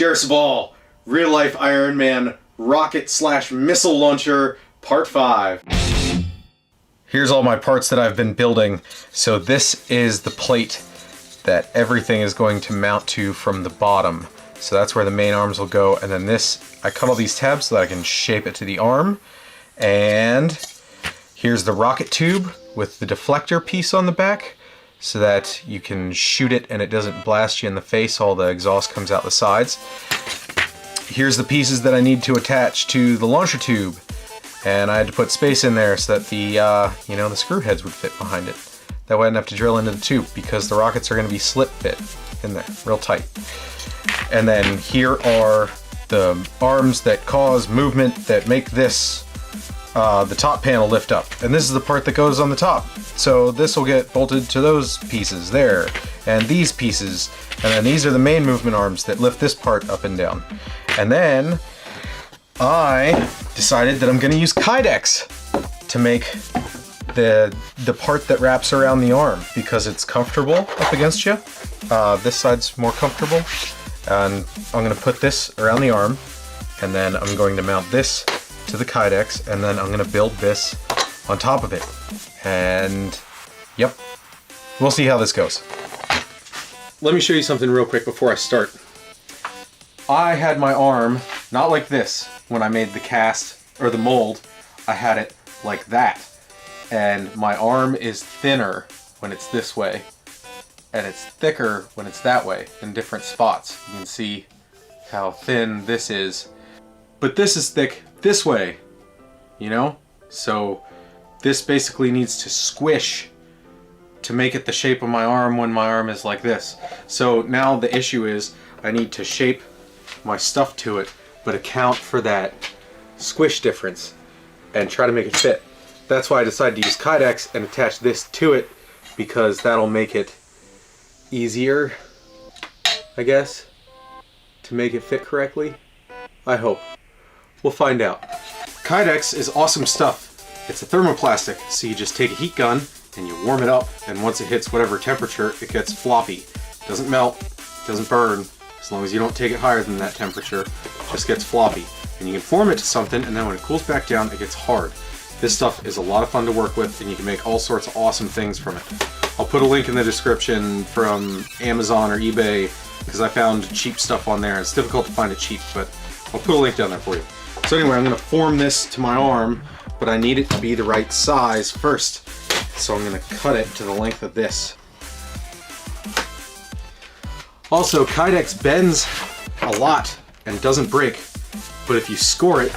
Cheers Ball, real life Ironman rocket/missile launcher, part 5. Here's all my parts that I've been building. So this is the plate that everything is going to mount to from the bottom. So that's where the main arms will go. And then this, I cut all these tabs so that I can shape it to the arm. And here's the rocket tube with the deflector piece on the back so that you can shoot it and it doesn't blast you in the face. All the exhaust comes out the sides. Here's the pieces that I need to attach to the launcher tube. And I had to put space in there so that the, the screw heads would fit behind it. That way I didn't have to drill into the tube because the rockets are going to be slip fit in there, real tight. And then here are the arms that cause movement that make this, the top panel lift up. And this is the part that goes on the top. So this will get bolted to those pieces there, and these pieces. And then these are the main movement arms that lift this part up and down. And then I decided that I'm going to use Kydex to make the part that wraps around the arm because it's comfortable up against you. This side's more comfortable. And I'm going to put this around the arm, and then I'm going to mount this to the Kydex, and then I'm going to build this on top of it. And yep, we'll see how this goes. Let me show you something real quick before I start. I had my arm not like this when I made the cast or the mold. I had it like that, and my arm is thinner when it's this way and it's thicker when it's that way in different spots. You can see how thin this is, but this is thick this way, so this basically needs to squish to make it the shape of my arm when my arm is like this. So now the issue is I need to shape my stuff to it, but account for that squish difference and try to make it fit. That's why I decided to use Kydex and attach this to it, because that'll make it easier, I guess, to make it fit correctly. I hope. We'll find out. Kydex is awesome stuff. It's a thermoplastic, so you just take a heat gun and you warm it up, and once it hits whatever temperature, it gets floppy. It doesn't melt, it doesn't burn. As long as you don't take it higher than that temperature, it just gets floppy. And you can form it to something, and then when it cools back down, it gets hard. This stuff is a lot of fun to work with, and you can make all sorts of awesome things from it. I'll put a link in the description from Amazon or eBay, because I found cheap stuff on there. It's difficult to find it cheap, but I'll put a link down there for you. So anyway, I'm going to form this to my arm, but I need it to be the right size first. So I'm going to cut it to the length of this. Also, Kydex bends a lot and doesn't break, but if you score it,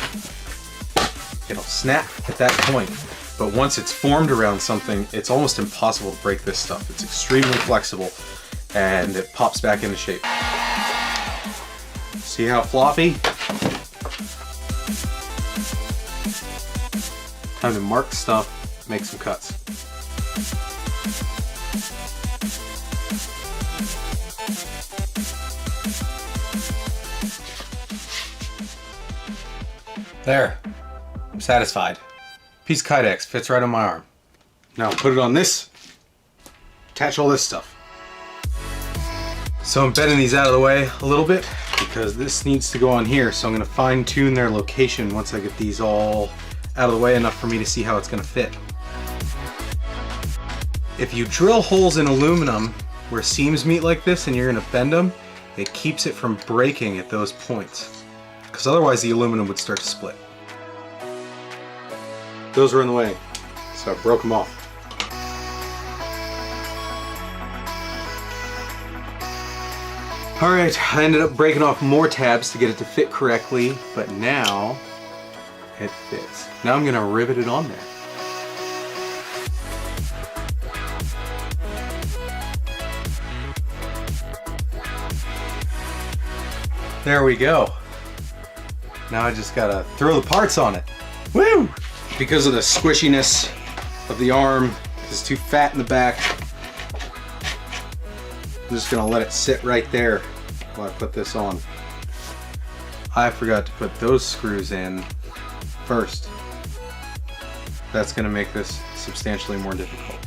it'll snap at that point. But once it's formed around something, it's almost impossible to break this stuff. It's extremely flexible, and it pops back into shape. See how floppy? Time to mark stuff, make some cuts. There, I'm satisfied. Piece of Kydex fits right on my arm. Now put it on this, attach all this stuff. So I'm bending these out of the way a little bit because this needs to go on here. So I'm gonna fine tune their location once I get these all out of the way enough for me to see how it's gonna fit. If you drill holes in aluminum where seams meet like this and you're gonna bend them, it keeps it from breaking at those points, because otherwise the aluminum would start to split. Those were in the way, so I broke them off. Alright, I ended up breaking off more tabs to get it to fit correctly, but now it fits. Now I'm going to rivet it on there. There we go. Now I just gotta throw the parts on it. Woo! Because of the squishiness of the arm, it's too fat in the back. I'm just gonna let it sit right there while I put this on. I forgot to put those screws in first. That's gonna make this substantially more difficult.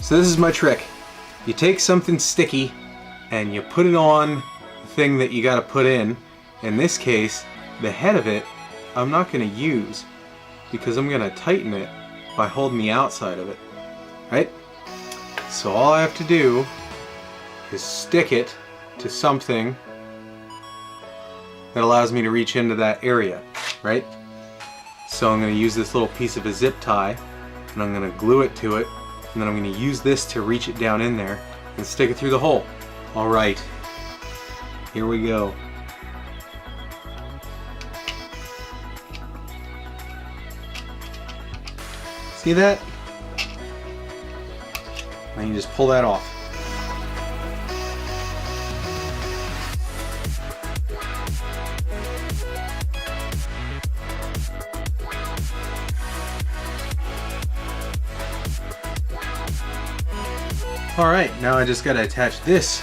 So this is my trick. You take something sticky and you put it on the thing that you got to put in. In this case, the head of it, I'm not going to use because I'm going to tighten it by holding the outside of it, right? So all I have to do is stick it to something that allows me to reach into that area, right? So I'm going to use this little piece of a zip tie and I'm going to glue it to it, and then I'm going to use this to reach it down in there and stick it through the hole. All right, here we go. See that? And you just pull that off. All right, now I just gotta attach this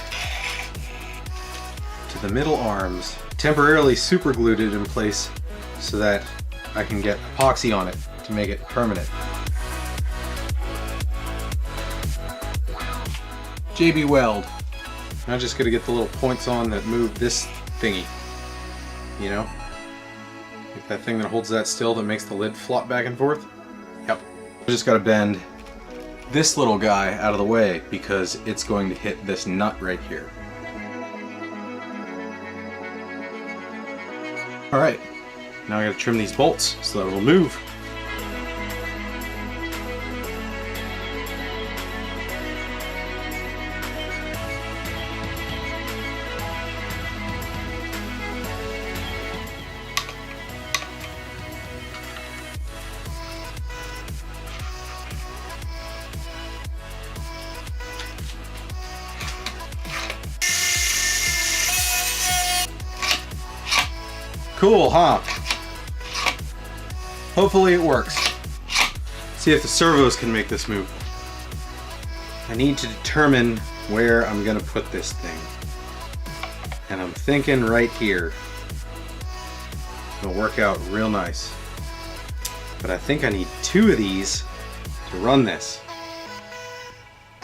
to the middle arms. Temporarily super glued it in place so that I can get epoxy on it to make it permanent. JB Weld. Now just gotta get the little points on that move this thingy. You know? Like that thing that holds that still that makes the lid flop back and forth. Yep. I just gotta bend this little guy out of the way because it's going to hit this nut right here. Alright, now I gotta trim these bolts so that it'll move. Cool, huh? Hopefully it works. See if the servos can make this move. I need to determine where I'm gonna put this thing. And I'm thinking right here. It'll work out real nice. But I think I need 2 of these to run this.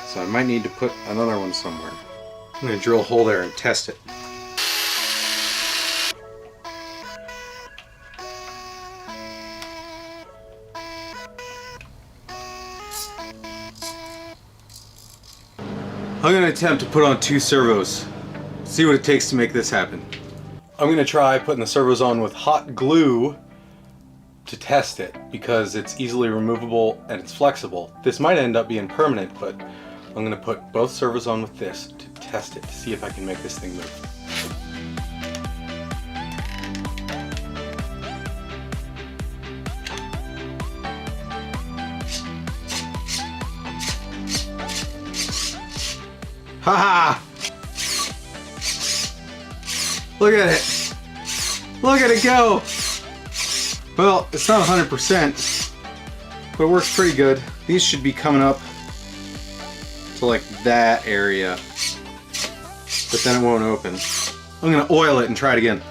So I might need to put another one somewhere. I'm gonna drill a hole there and test it. I'm going to attempt to put on 2 servos. See what it takes to make this happen. I'm going to try putting the servos on with hot glue to test it because it's easily removable and it's flexible. This might end up being permanent, but I'm going to put both servos on with this to test it to see if I can make this thing move. Haha! Look at it! Look at it go! Well, it's not 100%, but it works pretty good. These should be coming up to like that area, but then it won't open. I'm gonna oil it and try it again.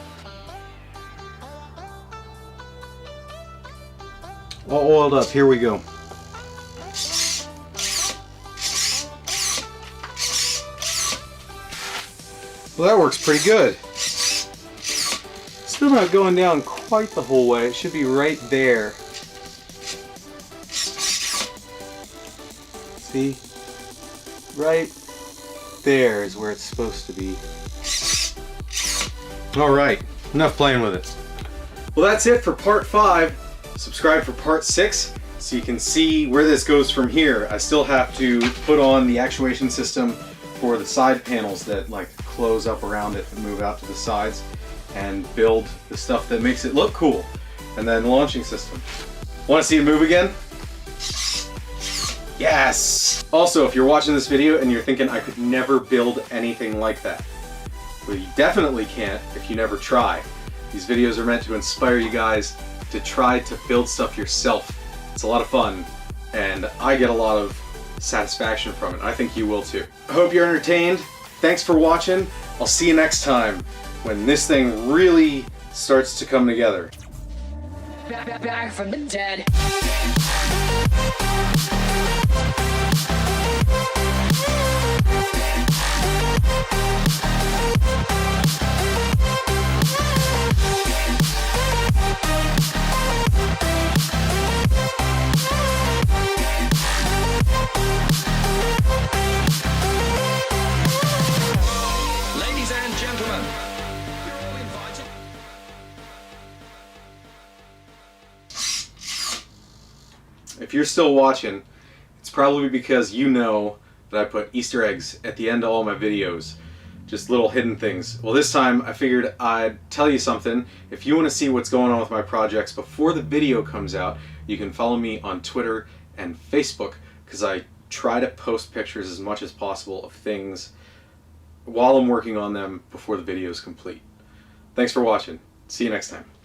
All oiled up, here we go. Well, that works pretty good. Still not going down quite the whole way. It should be right there. See? Right there is where it's supposed to be. Alright, enough playing with it. Well, that's it for part 5. Subscribe for part 6 so you can see where this goes from here. I still have to put on the actuation system for the side panels that like close up around it and move out to the sides, and build the stuff that makes it look cool, and then the launching system. Want to see it move again? Yes! Also, if you're watching this video and you're thinking I could never build anything like that, well, you definitely can't if you never try. These videos are meant to inspire you guys to try to build stuff yourself. It's a lot of fun, and I get a lot of satisfaction from it. I think you will too. I hope you're entertained. Thanks for watching. I'll see you next time when this thing really starts to come together. Back from the dead. you're still watching, it's probably because you know that I put Easter eggs at the end of all my videos. Just little hidden things. Well, this time I figured I'd tell you something. If you want to see what's going on with my projects before the video comes out, you can follow me on Twitter and Facebook, because I try to post pictures as much as possible of things while I'm working on them before the video is complete. Thanks for watching. See you next time.